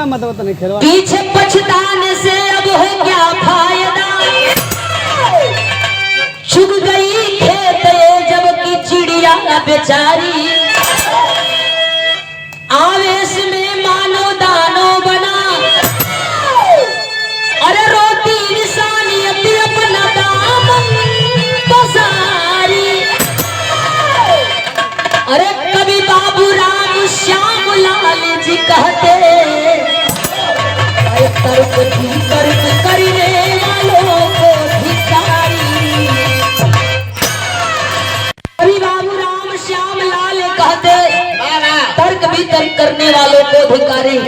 मत नहीं खेलवा। पीछे पछताने से अब है क्या फायदा, चुग गई खेत जब की चिड़िया बेचारी, आवेश में मानो दानो बना, अरे रोटी इंसानियत अपना दामन पसारी। अरे कभी बाबू राम श्याम लाल जी कहते, तर्क करने वालों को धिक्कारी। कभी बाबू राम श्याम लाल कहते, तर्क भी तर्क करने वालों को धिक्कारी।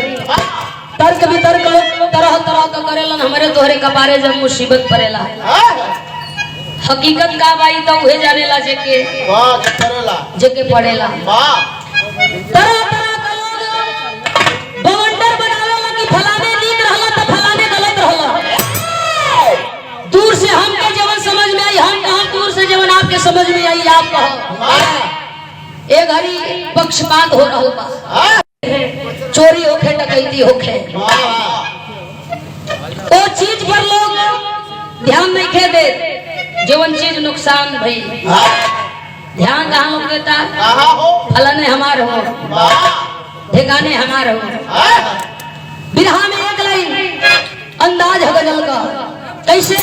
तर्क भी तर्क तरह तरह का करेला, हमारे तोहरे कपारे जब मुसीबत पड़ेला। हकीकत का बाई तो उहे जानेला जेके पड़ेला। तरह तरह का लोग बवंडर बनावेला कि फलाने नीक रहला तो फलाने गलत रहला। दूर से हमके जीवन समझ में आई, हम कहा दूर से जीवन आपके समझ में आई, आप कहो। एक घड़ी पक्षपात हो रहा बा, चोरी होखे डकैती होखे, वो चीज पर लोग ध्यान नहीं खे दे, जीवन चीज नुकसान भई ध्यान कहाँ लोग देता, फलाने हमार हो, ठिकाने हमार हो। बिरहा में एक लाइन अंदाज है गजल का, कैसे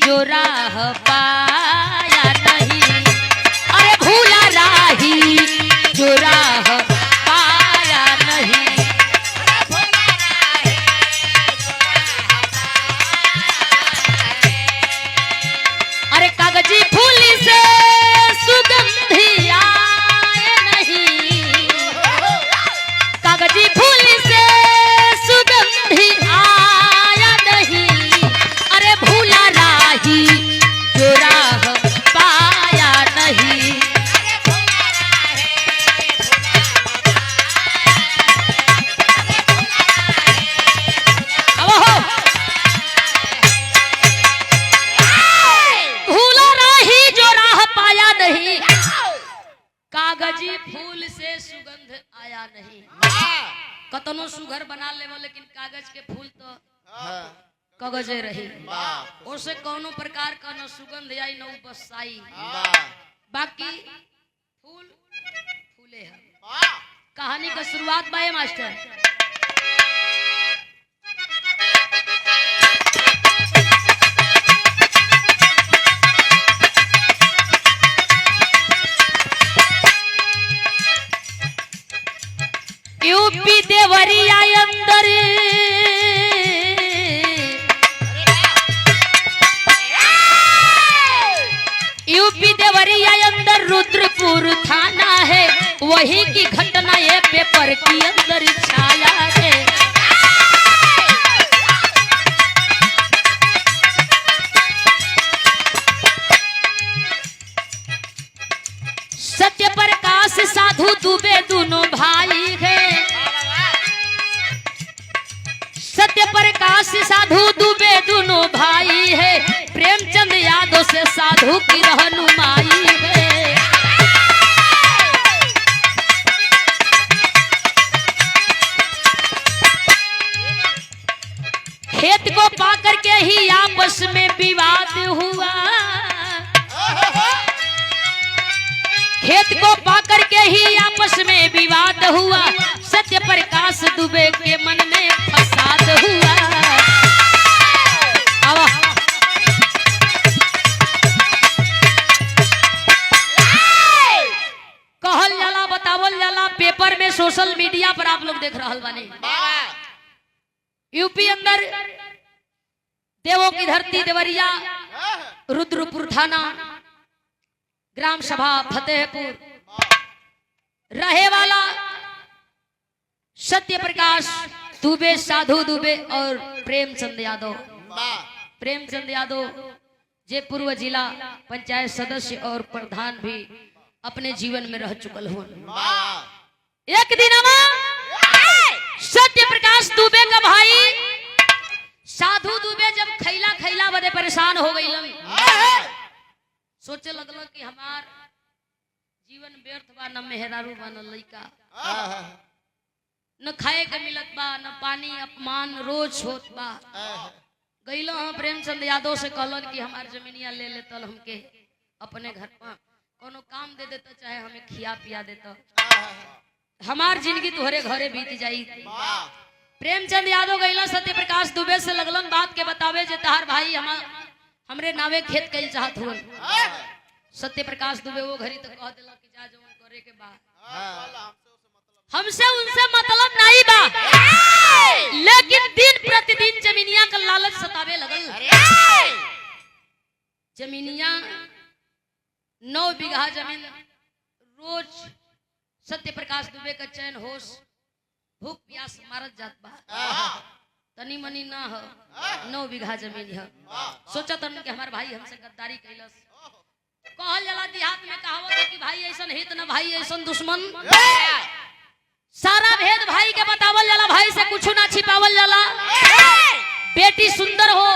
जो राह पाया नहीं, अरे भूला राही जो राह पाया नहीं। अरे कागजी फूल से सुगंधी आए नहीं, कागजी फूल से सुगंधी आया नहीं। अरे भूला राही जो राह पाया नहीं। भूला राही जो राह पाया नहीं, कागजी फूल से सुगंध आया नहीं। कतनो सुघर बना लेवो लेकिन कागज के फूल तो कागजे रही, उससे कोनो प्रकार का न सुगंध आई न बसाई। बाकी फूल फूले है। कहानी का शुरुआत बाय मास्टर। यूपी देवरिया अंदर यूपी देवरिया अंदर रुद्रपुर थाना है, वही की घटना ये पेपर की अंदर छाया है। सत्य प्रकाश साधु दुबे दोनों भाई है, सत्य प्रकाश साधु दुबे दोनों भाई है। प्रेमचंद यादव से साधु साधु की रहनुमाई में। खेत को पाकर के ही आपस में विवाद हुआ, खेत को पाकर के ही आपस में विवाद हुआ, सत्य प्रकाश दुबे के मन में फसाद हुआ। कहल जाला, बतावल जाला, पेपर में, सोशल मीडिया पर आप लोग देख रहल बानी। यूपी अंदर देवों की धरती देवरिया, रुद्रपुर थाना, ग्राम सभा फतेहपुर, रहे वाला सत्य प्रकाश दुबे, साधु दुबे और प्रेमचंद यादव। प्रेमचंद यादव जे पूर्व जिला पंचायत सदस्य और प्रधान भी अपने जीवन में रह चुकल हो। एक दिन सत्य प्रकाश दुबे का भाई साधु दुबे जब खैला खैला बदे परेशान हो गई, सोचे लगल कि हमार जीवन व्यर्थ बा, न मेहरारू बा, न लइका, न खाए के मिलत बा, न पानी, अपमान रोज होत बा। गईलो हम प्रेमचंद यादव से कहलन कि हमार जमीनिया ले लेतल, हमके अपने घर पर कोनो काम दे देता, चाहे हमें खिया पिया देता, हमार जिंदगी तुहरे घरे बीत जाई। प्रेमचंद यादव गईला सत्य प्रकाश दुबे से लगलन बात के बतावे जे तहार भाई हमरे नावे खेत कइल चाहत हुन। सत्य प्रकाश दुबे वो घड़ी तक कह देला कि जा जवन करे के बा, हमसे उनसे मतलब नहीं बा, लेकिन दिन प्रतिदिन जमीनिया का लालच सतावे लगल। जमीनिया 9 बीघा जमीन रोज सत्य प्रकाश दुबे का चैन होश, भूख प्यास मारत जात बा, तनी मनी ना हो, 9 बीघा जमीन है। सोचा तन कि हमार भाई हमसे गद्दारी कैलस। कहल जाला देहात में कहावत है कि भाई ऐसन हित न भाई ऐसन दुश्मन। सारा भेद भाई के बतावल जाला, भाई से कुछ ना छिपावल जाला। बेटी सुंदर हो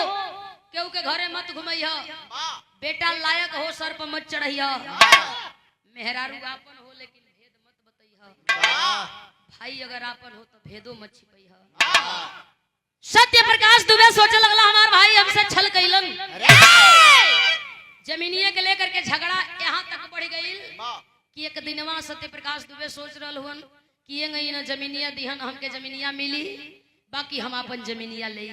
केहू के घरे मत घुमैया, बेटा लायक हो सर पर मत चढ़ैया, मेहरारू आपन हो लेकिन भेद मत बतैया, भाई अगर आपन हो तो भेदो मत छिपैया। सत्य प्रकाश दुबे सोचे लगला हमार भाई हमसे छल कैलन। जमीनिया के लेकर के झगड़ा यहाँ तक बढ़ गई कि एक दिनवा सत्य प्रकाश दुबे सोच रहल हुन कि ये गई ना जमीनिया दिहन, हमके जमीनिया मिली, बाकी हम अपन जमीनिया ले।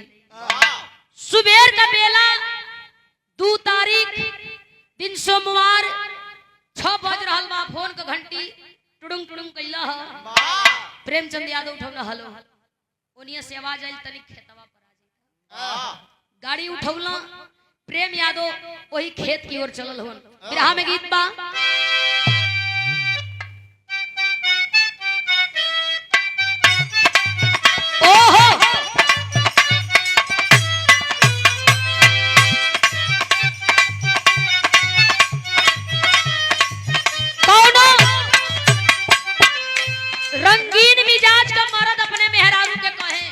सुबेर का बेला 2 तारीख दिन सोमवार 6 बज रहा बा, फोन का घंटी टुडुंग टुडुंग कैला ह। प्रेमचंद यादव उठौला, हेलो, ओनिया से आवाज आइल तनी खेतवा पर आ जाई। गाड़ी उठौला, प्रेम यादव वही खेत की ओर चलल होन। बिरहा में गीत बा, ओहो कौनो रंगीन मिजाज का मर्द अपने मेहरारू के कहे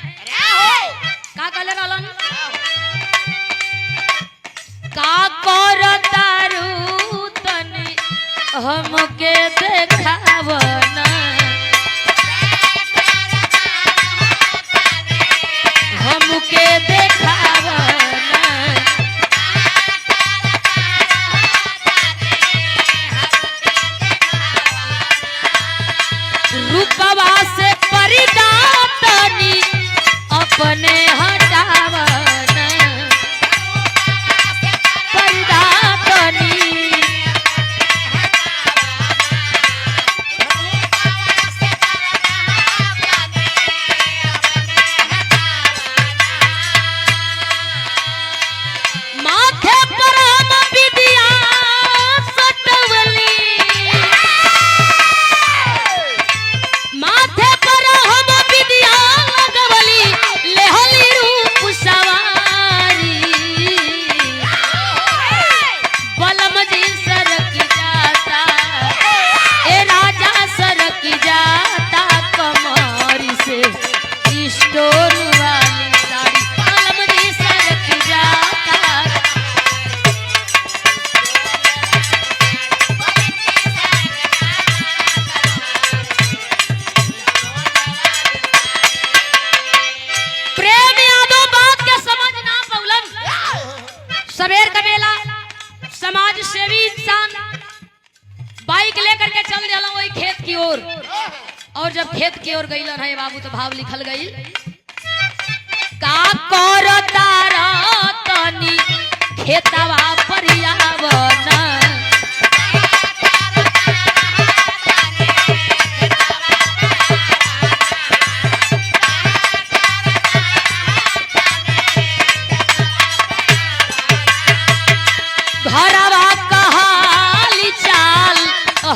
का कहले रहलन, का करतारू तनी हमके देखावना, हमके देखावना, रूपवा से परिदा तनी अपने हटावना, परिदा तनी करके चल दिया वही खेत की ओर। और जब खेत की ओर गईलन है बाबू तो भाव लिखल गई का कर तारा तनी खेतवा परियावना घरवा कहाली चाल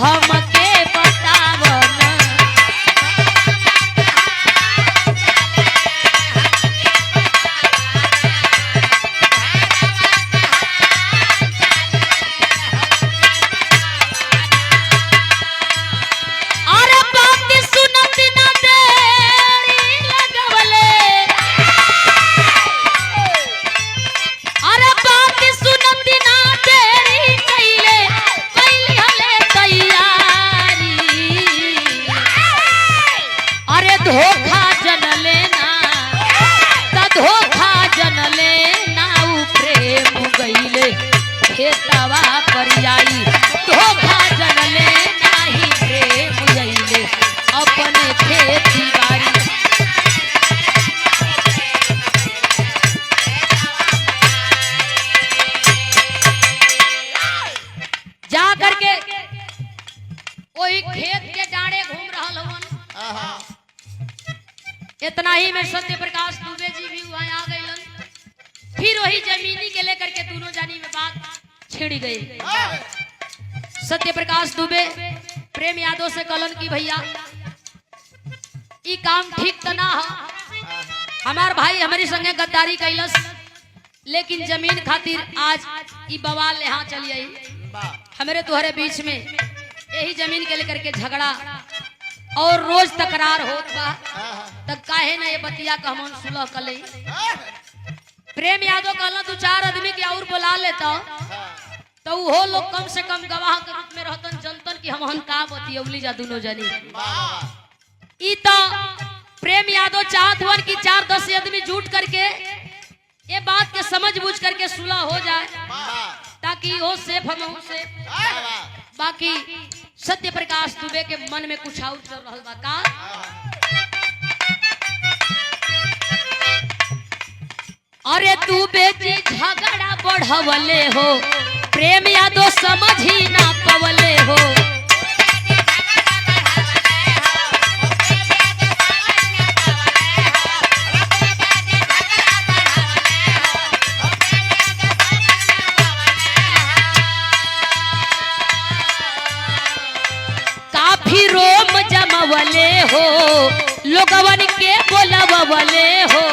हमके बतावना अरे बात सुनत ना देरी लगवले अरे बात सुनत ना देरी कइले कइली हले तैयारी अरे धोखा जन लेना त धोखा जन लेना उ प्रेम गइले खेतवा परियाई धोखा जन लेना ही प्रेम गइले अपने खेती बाड़ी जा करके वही खेत के डांडे घूम रहल हवन। इतना ही में सत्य प्रकाश दुबे जी भी वहां आ गइलन। फिर वही जमीनी के लेकर के दोनों जानी में बात छिड़ गई। सत्य प्रकाश दुबे प्रेम यादव से कहलन की भैया ई काम ठीक त ना हो हमार भाई हमारी संगे गद्दारी कैलस लेकिन जमीन खातिर आज ई बवाल यहाँ चली आई हमारे तुम्हारे बीच में यही जमीन के लेकर के झगड़ा और रोज तकरार होत बा तब काहे ना ये बतिया का हम सुलह कले। प्रेम यादव कहला तू चार आदमी के और बुला लेता तो वो लोग कम से कम गवाह के रूप में रहतन जनतन की हम का बतियौली जा दोनों जनी। ई तो प्रेम यादव चाहत हुआ कि 4-10 आदमी जुट करके ये बात के समझ बूझ करके सुलह हो जाए ताकि वो सेफ हम से बाकी सत्य प्रकाश दुबे के मन में कुछ आउट चल रहा बा का अरे तू बेटी झगड़ा बढ़वले हो प्रेम यादव समझ ही ना पवले हो काफी रोम जमवले हो लोगवन के बोलवले हो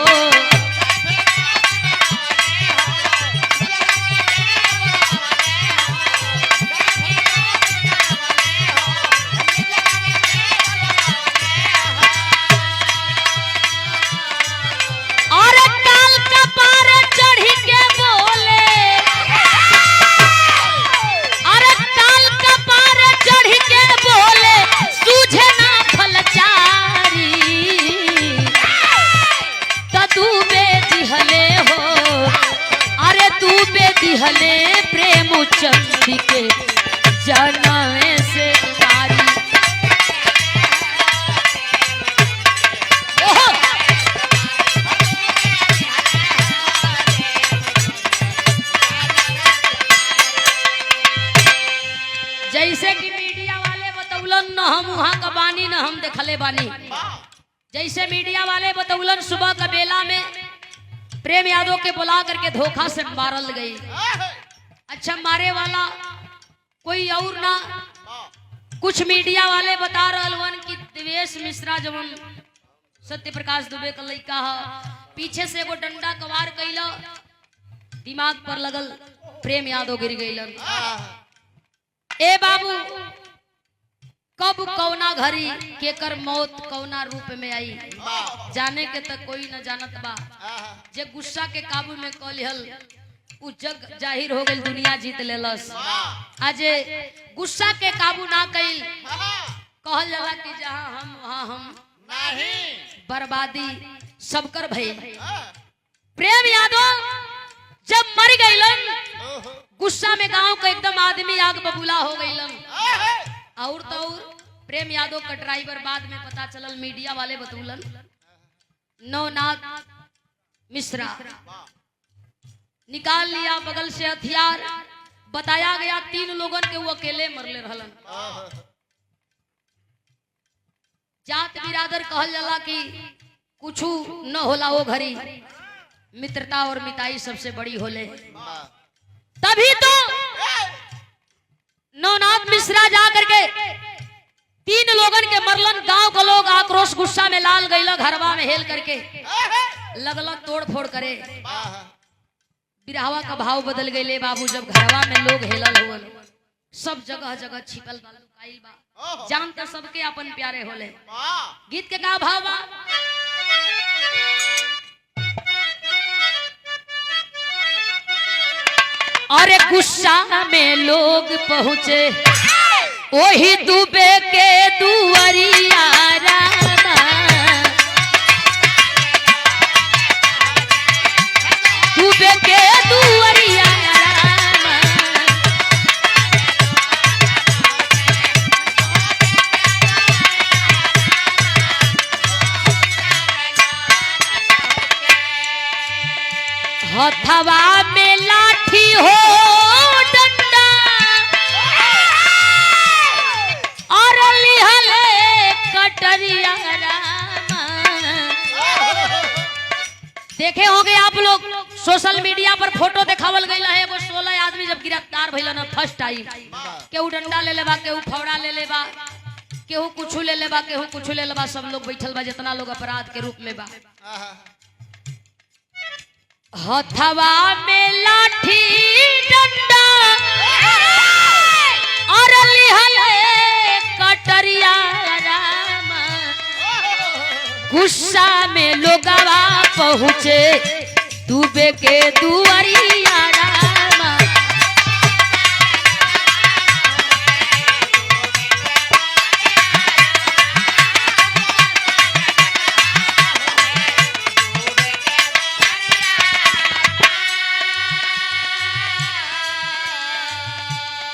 हले प्रेम चंदी के जनवे से तारी जैसे कि मीडिया वाले बतौलन न हम वहां का बानी न हम देखले बानी जैसे मीडिया वाले बतौलन सुबह का बेला में प्रेम यादव के बुला करके धोखा से मारल गई। अच्छा मारे वाला कोई और ना कुछ मीडिया वाले बता रहल कि दिवेश मिश्रा जवन सत्य प्रकाश दुबे का लड़का है पीछे से एगो डंडा कवार कैला दिमाग पर लगल प्रेम यादव गिर गईलन। ए बाबू कब कौना घड़ी केकर मौत कौना रूप में आई जाने के तक कोई न जानत बा जे गुस्सा के काबू में कलिहल उ जग जाहिर हो गई दुनिया जीत लेलस। आज गुस्सा के काबू ना कइल कहल जाला कि जहां हम वहां हम नहीं बर्बादी सबकर भई। प्रेम यादव जब मर गईलन गुस्सा में गांव का एकदम आदमी आग बबूला हो गईलन। और तो और प्रेम यादव का ड्राइवर बाद में पता चलल मीडिया वाले बतौलन नवनाथ मिश्रा निकाल लिया बगल से हथियार। बताया गया 3 लोगन के वो अकेले मरले रहलन। जात बिरादर कहल जाला कि कुछ न होला वो घड़ी मित्रता और मिताई सबसे बड़ी होले। तभी तो नवनाथ मिश्रा जा करके 3 लोगन के मरलन। गांव के लोग आक्रोश गुस्सा में लाल गईला घरवा में हेल करके लगल तोड़ फोड़ करे। बिरहवा का भाव बदल गए बाबू जब घरवा में लोग हेलल हुए। सब जगह जगह छिपल बा लुकाइल बा जानता सबके अपन प्यारे होले। गीत के का भाव बा? अरे गुस्सा में लोग पहुंचे वही दुबे के दुआरिया रामा, दुबे के दुआरिया रामा। हथवा में लाठी हो डंडा और लिहले कटरिया रामा। देखे होंगे आप लोग सोशल मीडिया पर फोटो दिखावल गईला है वो 16 आदमी जब गिरफ्तार भइल न फर्स्ट टाइम। केहू डंडा ले लेबा, केहू फौड़ा ले लेबा, केहू कुछ ले लेबा, केहू कुछ ले लेबा। सब लोग बैठल बा जितना लोग अपराध के रूप में बा। हथवा में लाठी डंडा और लिहले कटरिया रामा। गुस्सा में लोगवा पहुंचे दुबे के दुआरिया रामा।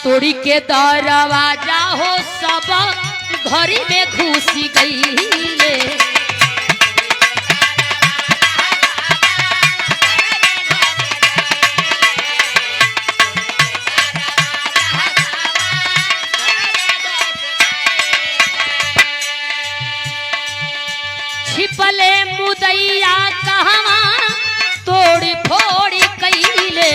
तोड़ी के दरवाजा हो सब घरी में घुसी गईले। छिपले मुदैया कहवा तोड़ी फोड़ी कईले।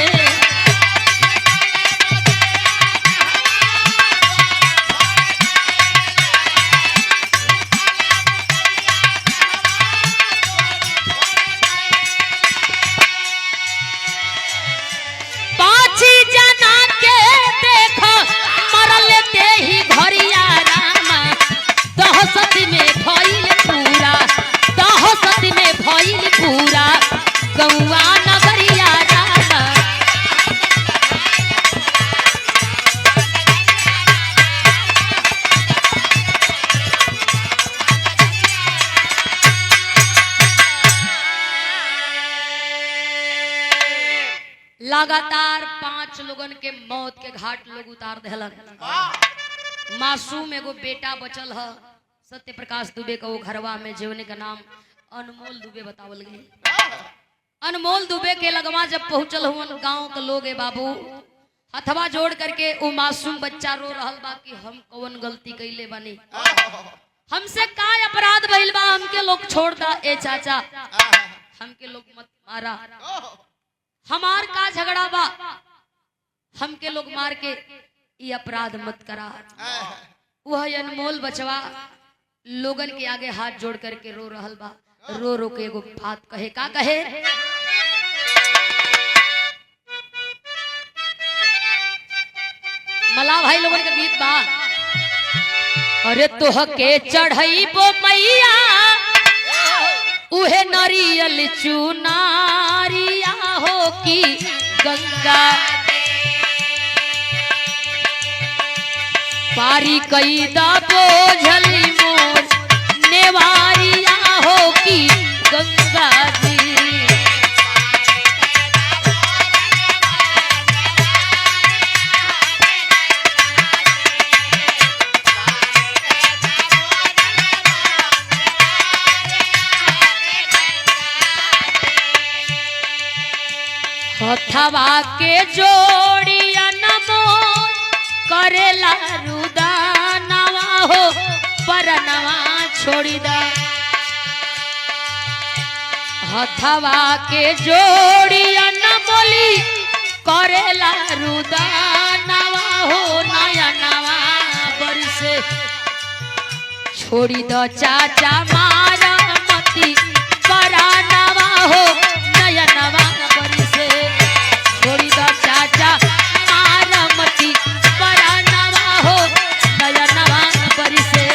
लगातार 5 लोगन के मौत के घाट लोग उतार देलन। मासूम एगो बेटा बचल है सत्य प्रकाश दुबे का वो घरवा में जीवने का नाम अनमोल दुबे बतावल गई। अनमोल दुबे के लगवा जब पहुंचल हुन गांव के लोग बाबू हथवा जोड़ करके वो मासूम बच्चा रो रहल बा कि हम कौन गलती कैले बनी, हमसे का अपराध भइल बा, हमके लोग छोड़ दा ए चाचा, हमके लोग मत मारा, हमार का झगड़ा बा, हमके लोग मार के ये अपराध मत करा। वह अनमोल बचवा लोगन के आगे हाथ जोड़ करके रो रहल बा। रो रो के एगो बात कहे, का कहे? मला भाई लोगन के गीत बा। अरे तोह के चढ़ई बो मैया उहे नारियल चुनारिया हो की गंगा पारी कई दा बोझली मोर नेवारिया हो की गंगा जी। हथवा के जोड़िया नमोल करेला रुदानवा हो परनवा छोड़ी दा। हथवा के जोड़िया नमोली करेला रुदानवा हो नयनवा बरसे छोड़ी दो चाचा मारा मती परानवा हो नयनवा बरसे छोड़ी दो चाचा मारा मती परानवा हो नयनवा बरसे।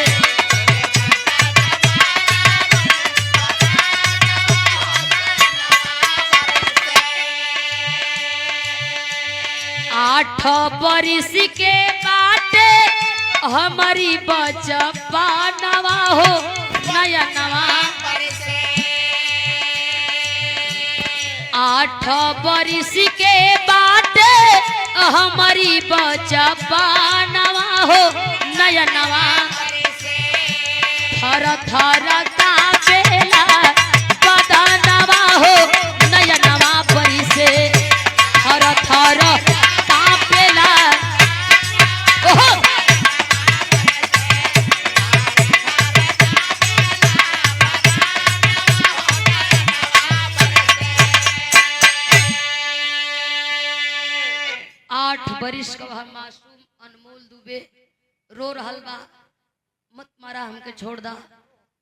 8 बरिस के बाटे हमारी बचपनवा हो नयनवा। 8 बरिस के बाटे हमारी बचपनवा हो नयनवा। थर थर कांपेला बदनवा हो नयनवा बरिसे थर थर कांपेला। ओहो 8 बरिस का मासूम अनमोल दुबे रो रहल बा। मत मारा हमके छोड़ दा।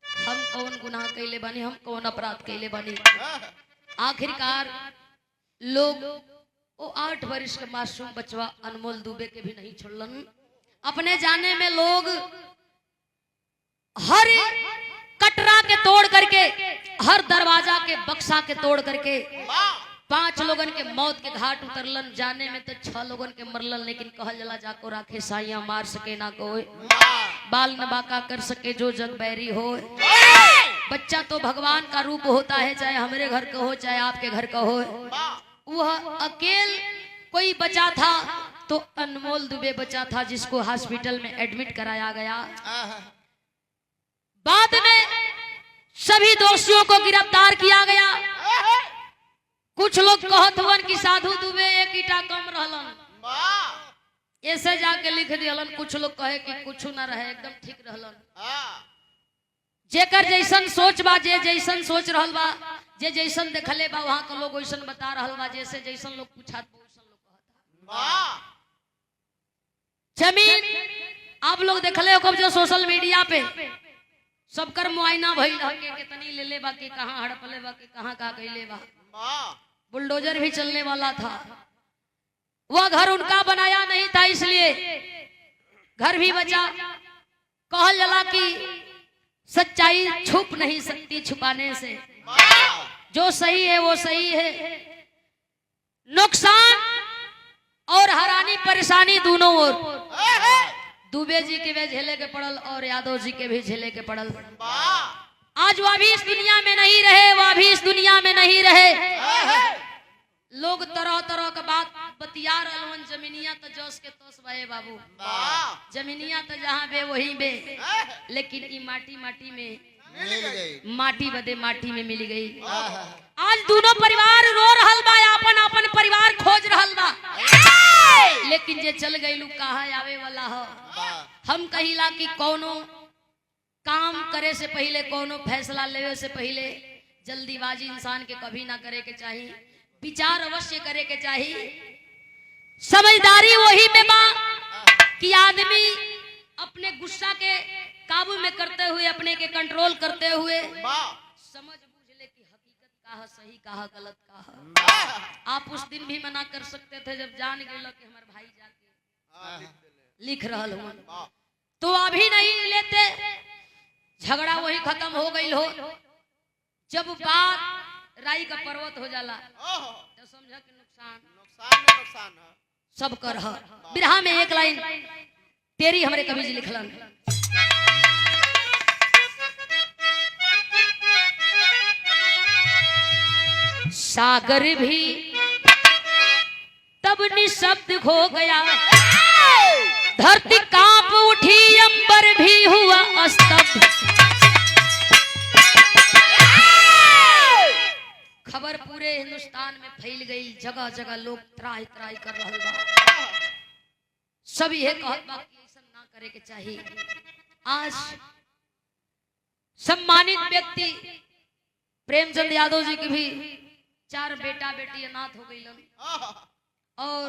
हम कौन गुनाह कैले बानी, हम कौन अपराध कैले बानी। आखिरकार लोग वो 8 बरिस का मासूम बचवा अनमोल दुबे के भी नहीं छोड़लन। अपने जाने में लोग हर कटरा के तोड़ करके हर दरवाजा के बक्सा के तोड़ करके 5 लोगन के मौत के घाट उतरलन। जाने में तो 6 लोगन के मरलन, लेकिन कहल जला जाको राखे साइया मार सके ना कोई, बाल न बाका कर सके जो जग बैरी हो। बच्चा तो भगवान का रूप होता है, चाहे हमारे घर का हो चाहे आपके घर का हो। वह अकेल कोई बचा था तो अनमोल दुबे बचा था, जिसको हॉस्पिटल में एडमिट कराया गया। बाद में सभी दोषियों को गिरफ्तार किया गया। कुछ लोग कहत हुवन कि साधु दुबे एक ईटा कम रहलन, ऐसे जाके लिख दिलन। कुछ लोग कहे कि कुछ ना रहे, एकदम ठीक रहलन। जेकर जैसन सोच बा, जे जैसन सोच रहल बा, जे जैसन देखले बा, वहां के लोग वैसन बता रहल बा। जैसे जैसन लोग पूछा वैसन लोग कहता। जमीन आप लोग देखले हो जो सोशल मीडिया पे सबकर मुआयना भइल के कितनी ले ले बा, कि कहां हड़पले बा, कि कहां का कइले बा। बुलडोजर भी चलने वाला था। वह घर उनका बनाया नहीं था, इसलिए घर भी बचा। कहल जला कि सच्चाई छुप नहीं सकती छुपाने से। जो सही है वो सही है। नुकसान और हरानी परेशानी दोनों ओर दुबे जी के भी झेले के पड़ल और यादव जी के भी झेले के पड़ल। आज वह भी इस दुनिया में नहीं रहे, वह भी इस दुनिया में नहीं रहे। लोग तरह तरह का बात बतिया रहलन। जमीनिया तो जोश के तोस बहे बाबू, जमीनिया तो जहाँ बे वहीं बे, लेकिन ई माटी माटी में मिल गई, माटी बदे माटी में मिल गई। आज दोनों परिवार रो रहल बा, अपन अपन परिवार खोज रहल बा, लेकिन जे चल गई लोग कहाँ आवे वाला हो। हम कहिला कि कोनो काम करे से पहले, कोनो फैसला लेवे से पहले जल्दीबाजी इंसान के कभी ना करे के चाहिए। विचार अवश्य करे के चाहिए। समझदारी वही में बा कि आदमी अपने गुस्सा के काबू में करते हुए, अपने के कंट्रोल करते हुए समझ बूझ ले कि हकीकत का है, सही का है, गलत का है। आप उस दिन भी मना कर सकते थे जब जान गए कि हमारे भाई जाके लिख रहल हुआ, तो अभी नहीं लेते। झगड़ा वही खत्म हो गई हो। जब बात राई का पर्वत हो जाला तो समझा कि नुकसान सब कर। बिरहा में एक लाइन तेरी हमरे कवि जी लिखलन। सागर भी तब निशब्द हो गया, धरती कांप उठी, अंबर भी हुआ स्तब्ध। खबर पूरी पूरे हिंदुस्तान में फैल गई, जगह जगह लोग त्राही त्राही कर रहा बा। सब ये कहत बा कि ऐसा ना करे के चाहिए। आज सम्मानित व्यक्ति प्रेमचंद यादव जी की भी 4 बेटा बेटी अनाथ हो गई, और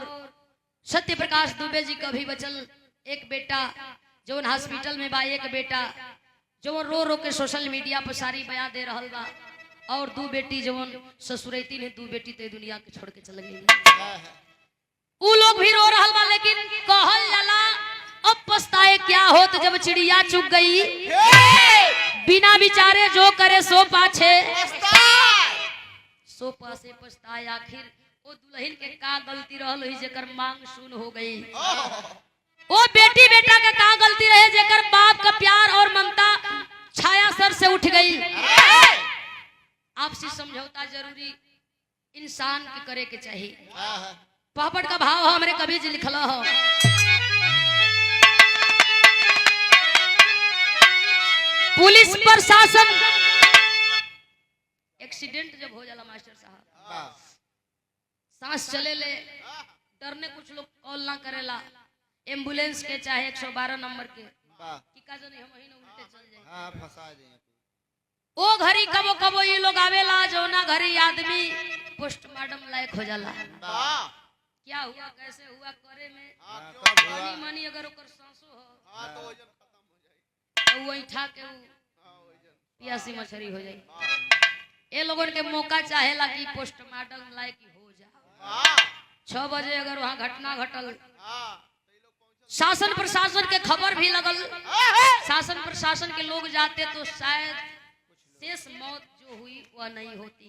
सत्य प्रकाश दुबे जी का भी बचल एक बेटा जो हॉस्पिटल में बा, एक बेटा जो रो रो के सोशल मीडिया पर सारी बयान दे रहा बा, और 2 बेटी जो ससुरैती ने 2 बेटी ते दुनिया के छोड़ के चल गई। उ लोग भी रो रहा बा, लेकिन कहल जाला अब पछताए क्या हो, तो जब चिड़िया चुग गई बिना विचारे जो करे सो पाछे सो पासे पछताए। आखिर वो दुल्हन के का गलती रहल ही जेकर मांग सुन हो गई, वो बेटी बेटा के का गलती रहे जेकर बाप का प्यार और ममता छाया सर से उठ गई। आपसी समझौता जरूरी इंसान के करे के चाहिए। पापड़ का भाव हमरे कभी जी लिखला हो, पुलिस प्रशासन एक्सीडेंट जब हो जाला मास्टर साहब, सांस चले ले डरने कुछ लोग कॉल ना करेला एम्बुलेंस के चाहे 112 नंबर के कि का जने हम ही न उल्टे चल जाए, हां फंसा दे। ओ घरी कबो कबो ये लोग आवेला जो ना घरी आदमी पोस्टमार्टम लायक हो जाला। क्या हुआ कैसे हुआ करे में पानी मानी अगर ओकर सांसो हो तो वजन खत्म हो जाए, वो उठा के पियासी मछली हो जाए। ये लोगों के मौका चाहेला कि पोस्टमार्टम लायक हो जाए। 6 बजे अगर वहाँ घटना घटल, शासन प्रशासन के खबर भी लगल, शासन प्रशासन के लोग जाते तो शायद शेष मौत जो हुई वह नहीं होती।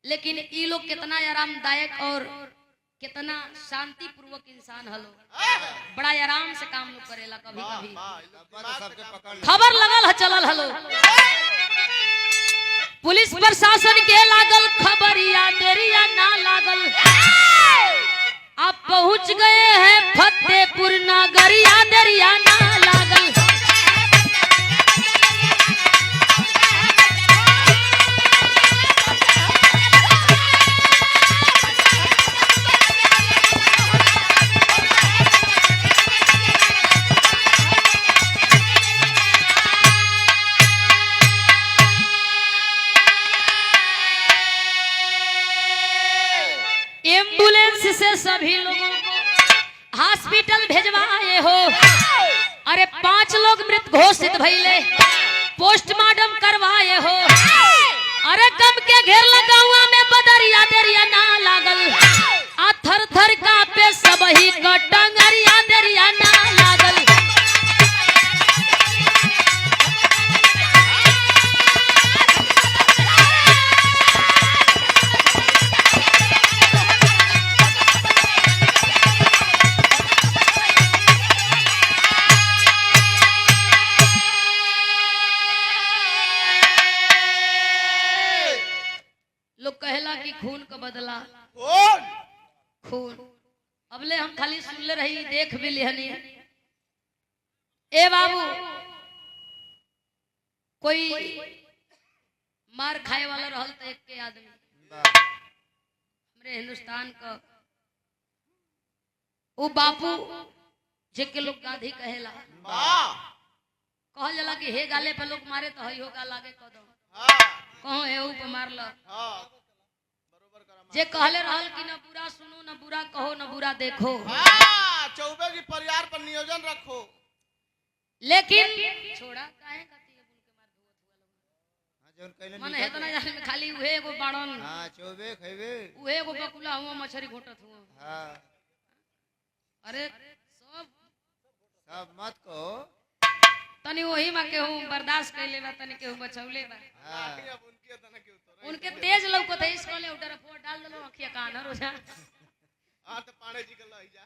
लेकिन ये लोग कितना आरामदायक और कितना शांति पूर्वक इंसान हलो, बड़ा आराम से काम लोग करेला। कभी कभी खबर लगल है चलल हलो, पुलिस प्रशासन के लागल खबरिया देरिया ना लागल, आप पहुंच गए हैं फतेहपुर नगरिया देरिया ना लागल। एम्बुलेंस से सभी लोगों को हॉस्पिटल भेजवाए हो। अरे 5 लोग मृत घोषित भइले, पोस्टमार्टम करवाए हो। अरे कम के घेर लगावा में बदरिया देरिया ना लागल, आ थर थर कांपे सबही का टंगरिया देरिया ना लागल। लोग कहेला कि खून का बदला खून। अबले हम खाली सुन ले रही, देख भी लिहनी। ए बाबू, कोई मार खाए वाला रहल तो एक के आदमी हमरे हिंदुस्तान का वो बापू जेके लोग गांधी कहेला, कहल जाला कि हे गाले पे लोग मारे तो हई हो गा लागे कदम कहो हे ऊपर मारला। जे कहले रहल कि न बुरा सुनो न बुरा कहो न बुरा देखो, चौबे की परिवार पर नियोजन रखो। लेकिन छोड़ा काहे कती है बुन के मार धुआ धुआ मन है तो ना जाने में खाली उहे एगो बाड़न। हां चौबे खइबे उहे एगो बकुला हुआ मछरी घोटत हुआ। हां अरे सब मत कहो, तनी वही में केहू बर्दाश्त कैले बा, तनी केहू बचौले बा। हां उनके तेज लौकत है, इसको ले उधर फोड़ डाल दलो अखिया कान हो जा। हां तो पाणे जी के लई जा,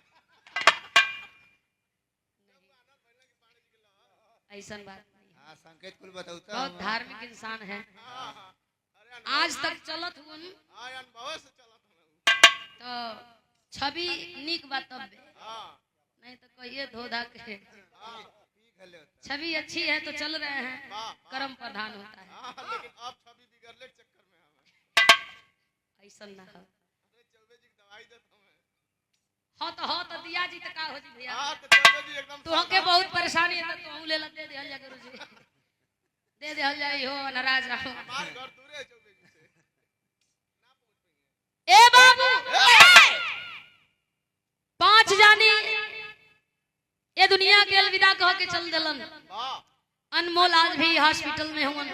ऐसा बात नहीं। हां संकेत कुल बताऊ तो बहुत धार्मिक इंसान है। आज तक चलत हुन, हां अनुभव से चलत तो छवि नीक बात तब हां, नहीं तो कहिए धोधा के। छवि अच्छी है तो चल रहे हैं, कर्म प्रधान होता है। लेकिन अब छवि बिगड़ले चक्कर में ऐसा ना हो। अरे चौबे जी की दवाई देत हमें। हाँ तो दिया जी तो का हो जी भैया। हां तो चौबे जी एकदम तू के बहुत परेशानी है तो ले ले दे दिहल जा गुरु जी, दे दिहल जाई हो नाराज रहो। हमार घर दूरे है चौबे जी से। ए बाबू 5 जानी ये दुनिया के अलविदा कह के चल दिलन। वाह अनमोल आज भी हॉस्पिटल में हुवन,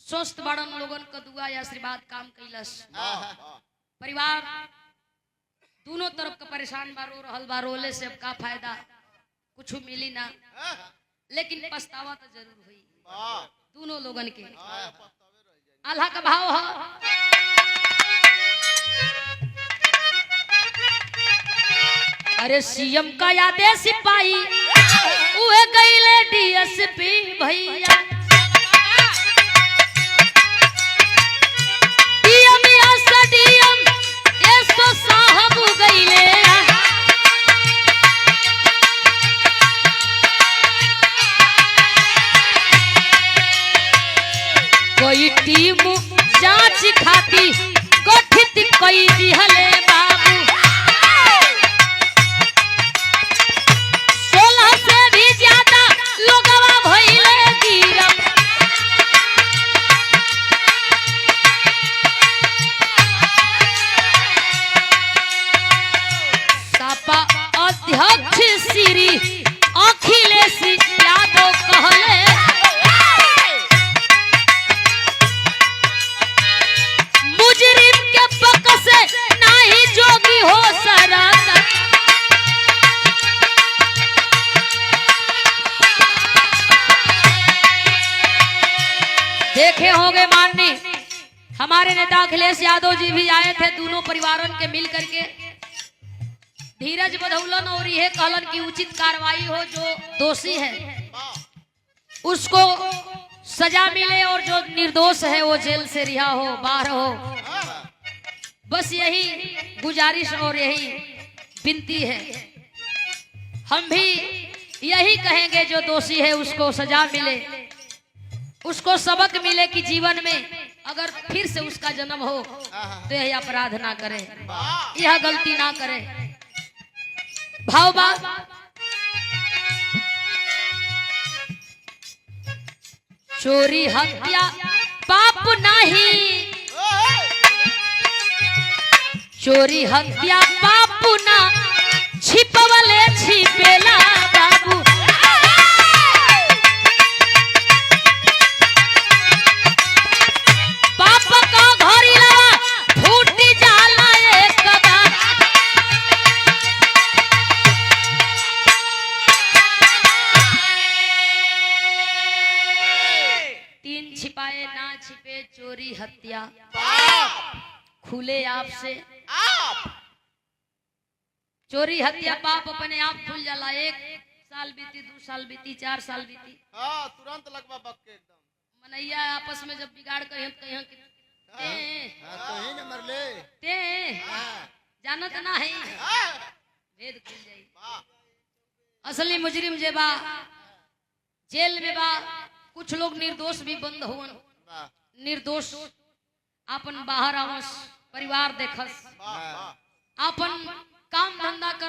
स्वस्थ बड़न लोगन का दुआ या आशीर्वाद काम कैलस। वाह परिवार दोनों तरफ का परेशान बा, रो रहल बा, रोले से अब का फायदा, कुछ मिली ना, लेकिन पछतावा तो जरूर हुई वाह दोनों लोगन के। हां पछतावे रह जाए। आल्हा का भाव है अरे सीएम का यादे सिपाही उहे गईले डीएसपी भैया, डीएम एसडीएम एसो साहब गईले, कोई टीम जांच खाती गठित कई दिहले बाबू, 16 से भी ज्यादा लोगवा भइले गिरफ्तार। सपा अध्यक्ष श्री अखिलेश यादव कहले मुजरिम के पक से नाही जोगी हो सराता। देखे होंगे माननीय हमारे नेता अखिलेश यादव जी भी आए थे, दोनों परिवारों के मिल करके धीरज बधौलन और यह कहलन कि उचित कार्रवाई हो, जो दोषी है उसको सजा मिले और जो निर्दोष है वो जेल से रिहा हो, बाहर हो। बस यही गुजारिश और यही विनती है। हम भी यही कहेंगे जो दोषी है उसको सजा मिले, उसको सबक मिले कि जीवन में अगर फिर से उसका जन्म हो तो यह अपराध ना करे, यह गलती ना करे। भाव बा चोरी हत्या पाप नहीं, चोरी हत्या पाप ना छिपवले छिपेला बाबू, पाप का घड़ी लगा फूट जाला एक बार। तीन छिपाए ना छिपे चोरी हत्या, खुले आप से चोरी हत्या पाप अपने आप खुल जाला। 1 साल बीती, 2 साल बीती, 4 साल बीती, हां तुरंत लगवा बक के एकदम मनैया आपस में जब बिगाड़ कर हम कहीं तो ही न मरले ते जानत ना है, भेद खुल जाई। असली मुजरिम जे बा जेल में बा, कुछ लोग निर्दोष भी बंद हुवन, निर्दोष अपन बाहर आवस, परिवार देखस, अपन काम धंधा कर